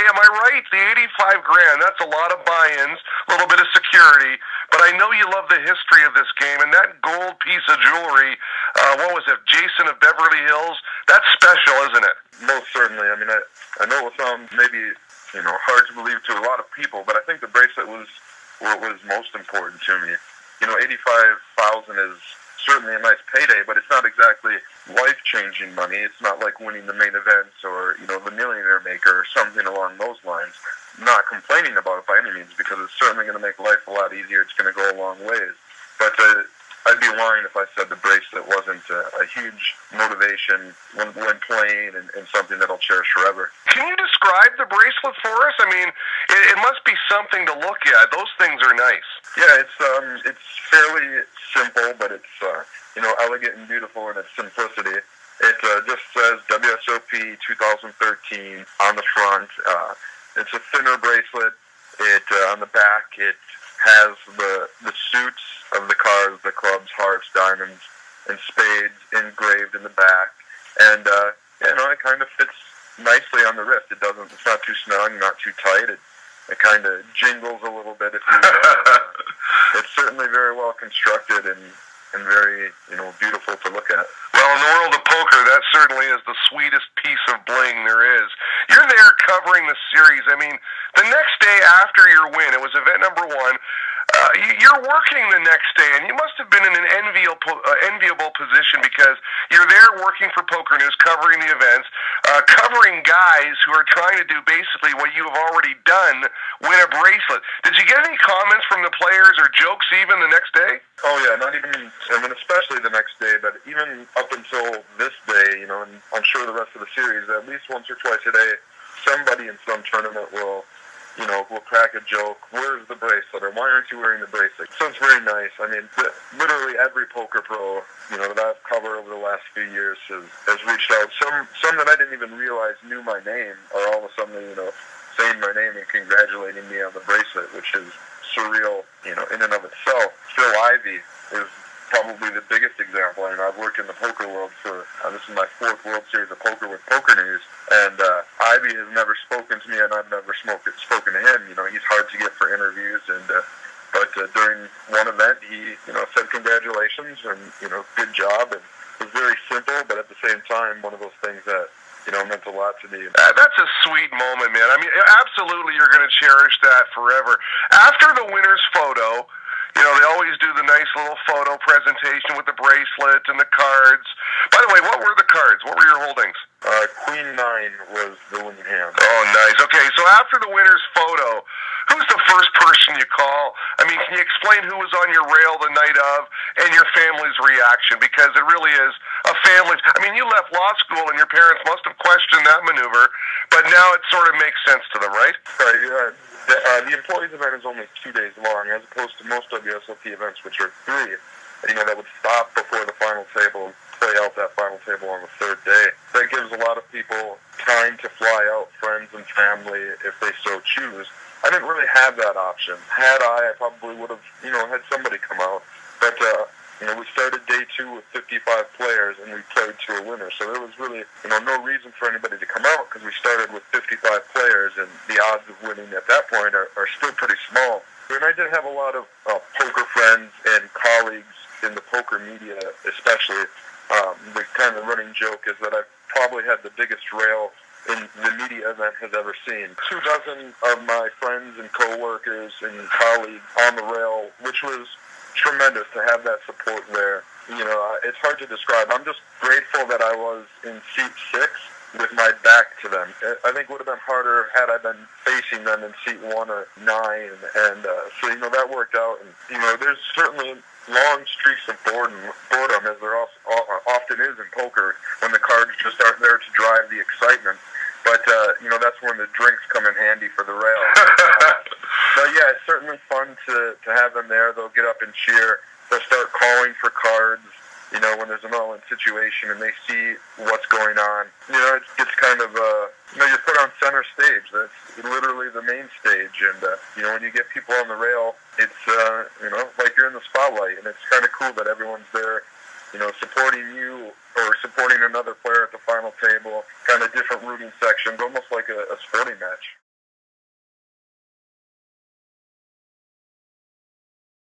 am I right? The 85 grand, that's a lot of buy-ins, a little bit of security, but I know you love the history of this game, and that gold piece of jewelry, what was it, Jason of Beverly Hills? That's special, isn't it? Most certainly. I mean, I know it sounds maybe, hard to believe to a lot of people, but I think the bracelet was what was most important to me. 85,000 is certainly a nice payday, but it's not exactly life-changing money. It's not like winning the main events or, the Millionaire Maker or something along those lines. I'm not complaining about it by any means because it's certainly going to make life a lot easier. It's going to go a long ways. But I'd be lying if I said the bracelet wasn't a huge motivation when playing and something that I'll cherish forever. Can you describe the bracelet for us? I mean, it must be something to look at. Those things are nice. Yeah, it's fairly simple, but it's elegant and beautiful in its simplicity. It just says WSOP 2013 on the front. It's a thinner bracelet. On the back, it has the suits of the cards, the clubs, hearts, diamonds, and spades engraved in the back. And it kind of fits nicely on the wrist. It's not too snug, not too tight. It kind of jingles a little bit, if you will. It's certainly very well constructed and very, beautiful to look at. Well, in the world of poker, that certainly is the sweetest piece of bling there is. You're there covering the series. I mean, the next day after your win, it was event number 1, you're working the next day, and you must have been in an enviable position because you're there working for PokerNews, covering the events, covering guys who are trying to do basically what you have already done, win a bracelet. Did you get any comments from the players or jokes even the next day? Oh, yeah, especially the next day, but even up until this day, and I'm sure the rest of the series, at least once or twice a day, somebody in some tournament will crack a joke. Where's the bracelet? Or why aren't you wearing the bracelet? So it's very nice. I mean, literally every poker pro, that I've covered over the last few years has reached out. Some that I didn't even realize knew my name are all of a sudden, saying my name and congratulating me on the bracelet, which is surreal, in and of itself. Phil Ivey is probably the biggest example. I mean, I've worked in the poker world for, this is my 4th World Series of Poker with PokerNews, and Ivey has never spoken to me, and I've never spoken to him. He's hard to get for interviews, but during one event, he, said congratulations and, good job, and it was very simple, but at the same time, one of those things that, meant a lot to me. That's a sweet moment, man. I mean, absolutely, you're going to cherish that forever. After the winner's photo, they always do the nice little photo presentation with the bracelet and the cards. By the way, what were the cards? What were your holdings? Queen 9 was the winning hand. Oh, nice. Okay, so after the winner's photo, who's the first person you call? I mean, can you explain who was on your rail the night of and your family's reaction? Because it really is a family. I mean, you left law school and your parents must have questioned that maneuver, but now it sort of makes sense to them, right? Right, yeah. The employees event is only 2 days long, as opposed to most WSOP events, which are 3. That would stop before the final table, play out that final table on the 3rd day. That gives a lot of people time to fly out, friends and family, if they so choose. I didn't really have that option. Had I probably would have, had somebody come out. But, we started day 2 with 55 players, and we played to a winner. So there was really, no reason for anybody to come out because we started with 55 players, and the odds of winning at that point are still pretty small. And I did have a lot of poker friends and colleagues in the poker media, especially. The kind of running joke is that I've probably had the biggest rail in the media event has ever seen. 24 of my friends and coworkers and colleagues on the rail, which was tremendous to have that support there. It's hard to describe. I'm just grateful that I was in seat 6 with my back to them. I think it would have been harder had I been facing them in seat 1 or 9, and so that worked out. And there's certainly long streaks of boredom, as there often is in poker, when the cards just aren't there to drive the excitement. But that's when the drinks come in handy for the rail. But yeah, it's certainly fun to have them there. They'll get up and cheer. They'll start calling for cards, when there's an all-in situation and they see what's going on. It gets kind of, you're put on center stage. That's literally the main stage. And, when you get people on the rail, it's, like you're in the spotlight. And it's kind of cool that everyone's there, supporting you or supporting another player at the final table, kind of different rooting sections, almost like a sporting match.